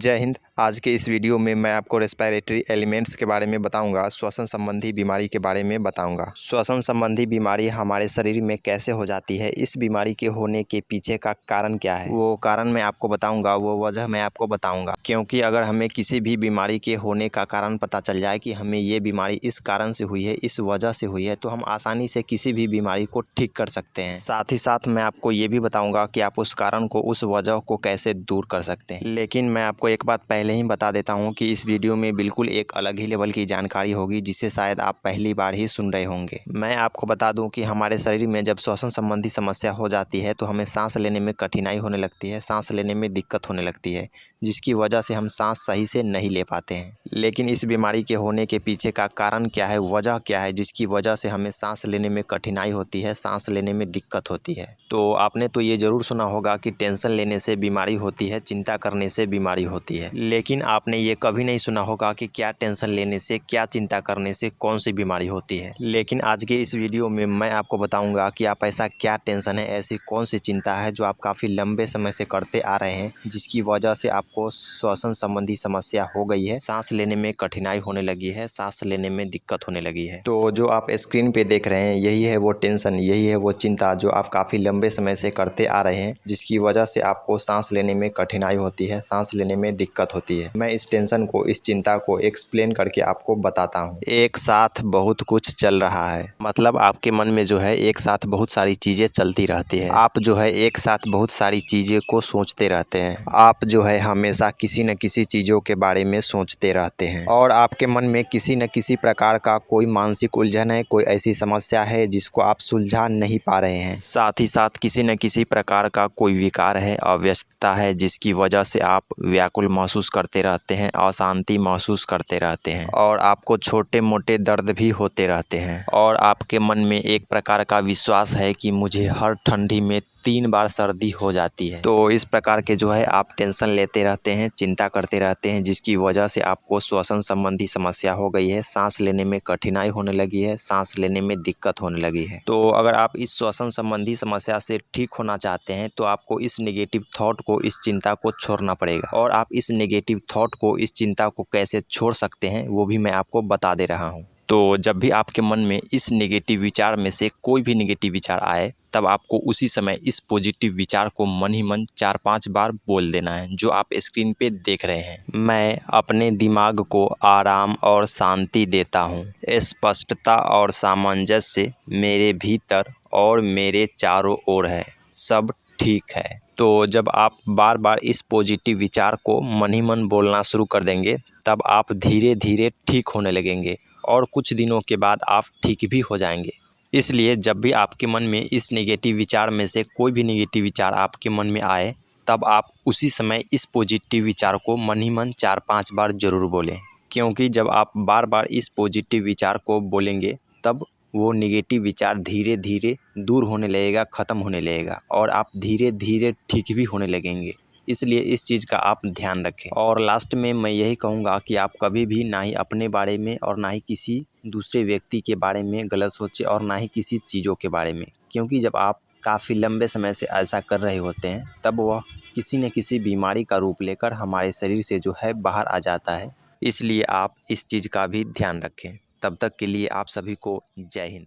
जय हिंद। आज के इस वीडियो में मैं आपको रेस्पिरेटरी एलिमेंट्स के बारे में बताऊंगा, श्वसन संबंधी बीमारी के बारे में बताऊंगा। श्वसन संबंधी बीमारी हमारे शरीर में कैसे हो जाती है, इस बीमारी के होने के पीछे का कारण क्या है, वो कारण मैं आपको बताऊंगा, वो वजह मैं आपको बताऊंगा। क्योंकि अगर हमें किसी भी बीमारी के होने का कारण पता चल जाए कि हमें ये बीमारी इस कारण से हुई है, इस वजह से हुई है, तो हम आसानी से किसी भी बीमारी को ठीक कर सकते हैं। साथ ही साथ मैं आपको ये भी बताऊँगा कि आप उस कारण को, उस वजह को कैसे दूर कर सकते हैं। लेकिन मैं आपको एक बात पहले ही बता देता हूं कि इस वीडियो में बिल्कुल एक अलग ही लेवल की जानकारी होगी, जिसे शायद आप पहली बार ही सुन रहे होंगे। मैं आपको बता दूं कि हमारे शरीर में जब श्वसन संबंधी समस्या हो जाती है तो हमें सांस लेने में कठिनाई होने लगती है, सांस लेने में दिक्कत होने लगती है, जिसकी वजह से हम सांस सही से नहीं ले पाते हैं। लेकिन इस बीमारी के होने के पीछे का कारण क्या है, वजह क्या है, जिसकी वजह से हमें सांस लेने में कठिनाई होती है, सांस लेने में दिक्कत होती है। तो आपने तो ये ज़रूर सुना होगा कि टेंशन लेने से बीमारी होती है, चिंता करने से बीमारी होती है। लेकिन आपने ये कभी नहीं सुना होगा कि क्या टेंशन लेने से, क्या चिंता करने से कौन सी बीमारी होती है। लेकिन आज के इस वीडियो में मैं आपको बताऊंगा कि आप ऐसा क्या टेंशन है, ऐसी कौन सी चिंता है जो आप काफ़ी लंबे समय से करते आ रहे हैं, जिसकी वजह से आपको श्वसन संबंधी समस्या हो गई है, सांस लेने में कठिनाई होने लगी है, सांस लेने में दिक्कत होने लगी है। तो जो आप स्क्रीन पे देख रहे हैं, यही है वो टेंशन, यही है वो चिंता जो आप काफ़ी लंबे समय से करते आ रहे हैं, जिसकी वजह से आपको सांस लेने में कठिनाई होती है, सांस लेने में दिक्कत होती है। मैं इस टेंशन को, इस चिंता को एक्सप्लेन करके आपको बताता हूँ। एक साथ बहुत कुछ चल रहा है, मतलब आपके मन में जो है एक साथ बहुत सारी चीज़ें चलती रहती है। आप जो है एक साथ बहुत सारी चीज़ें को सोचते रहते हैं। आप जो है हमेशा किसी न किसी चीज़ों के बारे में सोचते रहते हैं और आपके मन में किसी न किसी प्रकार का कोई मानसिक उलझन है, कोई ऐसी समस्या है जिसको आप सुलझा नहीं पा रहे हैं। साथ ही साथ किसी न किसी प्रकार का कोई विकार है, अव्यस्तता है, जिसकी वजह से आप व्याकुल महसूस करते रहते हैं, अशांति महसूस करते रहते हैं और आपको छोटे मोटे दर्द भी होते रहते हैं। और आपके मन में एक प्रकार का विश्वास है कि मुझे हर ठंडी में 3 बार सर्दी हो जाती है। तो इस प्रकार के जो है आप टेंशन लेते रहते हैं, चिंता करते रहते हैं, जिसकी वजह से आपको श्वसन संबंधी समस्या हो गई है, सांस लेने में कठिनाई होने लगी है, सांस लेने में दिक्कत होने लगी है। तो अगर आप इस श्वसन संबंधी समस्या से ठीक होना चाहते हैं तो आपको इस नेगेटिव थॉट को, इस चिंता को छोड़ना पड़ेगा। और आप इस नेगेटिव थॉट को, इस चिंता को कैसे छोड़ सकते हैं, वो भी मैं आपको बता दे रहा हूँ। तो जब भी आपके मन में इस नेगेटिव विचार में से कोई भी नेगेटिव विचार आए, तब आपको उसी समय इस पॉजिटिव विचार को मन ही मन 4-5 बार बोल देना है, जो आप स्क्रीन पे देख रहे हैं। मैं अपने दिमाग को आराम और शांति देता हूँ। स्पष्टता और सामंजस्य मेरे भीतर और मेरे चारों ओर है, सब ठीक है। तो जब आप बार बार इस पॉजिटिव विचार को मन ही मन बोलना शुरू कर देंगे, तब आप धीरे धीरे ठीक होने लगेंगे और कुछ दिनों के बाद आप ठीक भी हो जाएंगे। इसलिए जब भी आपके मन में इस नेगेटिव विचार में से कोई भी नेगेटिव विचार आपके मन में आए, तब आप उसी समय इस पॉजिटिव विचार को मन ही मन 4-5 बार ज़रूर बोलें। क्योंकि जब आप बार बार इस पॉजिटिव विचार को बोलेंगे, तब वो नेगेटिव विचार धीरे धीरे दूर होने लगेगा, ख़त्म होने लगेगा और आप धीरे धीरे ठीक भी होने लगेंगे। इसलिए इस चीज़ का आप ध्यान रखें। और लास्ट में मैं यही कहूँगा कि आप कभी भी ना ही अपने बारे में और ना ही किसी दूसरे व्यक्ति के बारे में गलत सोचें और ना ही किसी चीज़ों के बारे में, क्योंकि जब आप काफ़ी लंबे समय से ऐसा कर रहे होते हैं, तब वह किसी न किसी बीमारी का रूप लेकर हमारे शरीर से जो है बाहर आ जाता है। इसलिए आप इस चीज़ का भी ध्यान रखें। तब तक के लिए आप सभी को जय हिंद।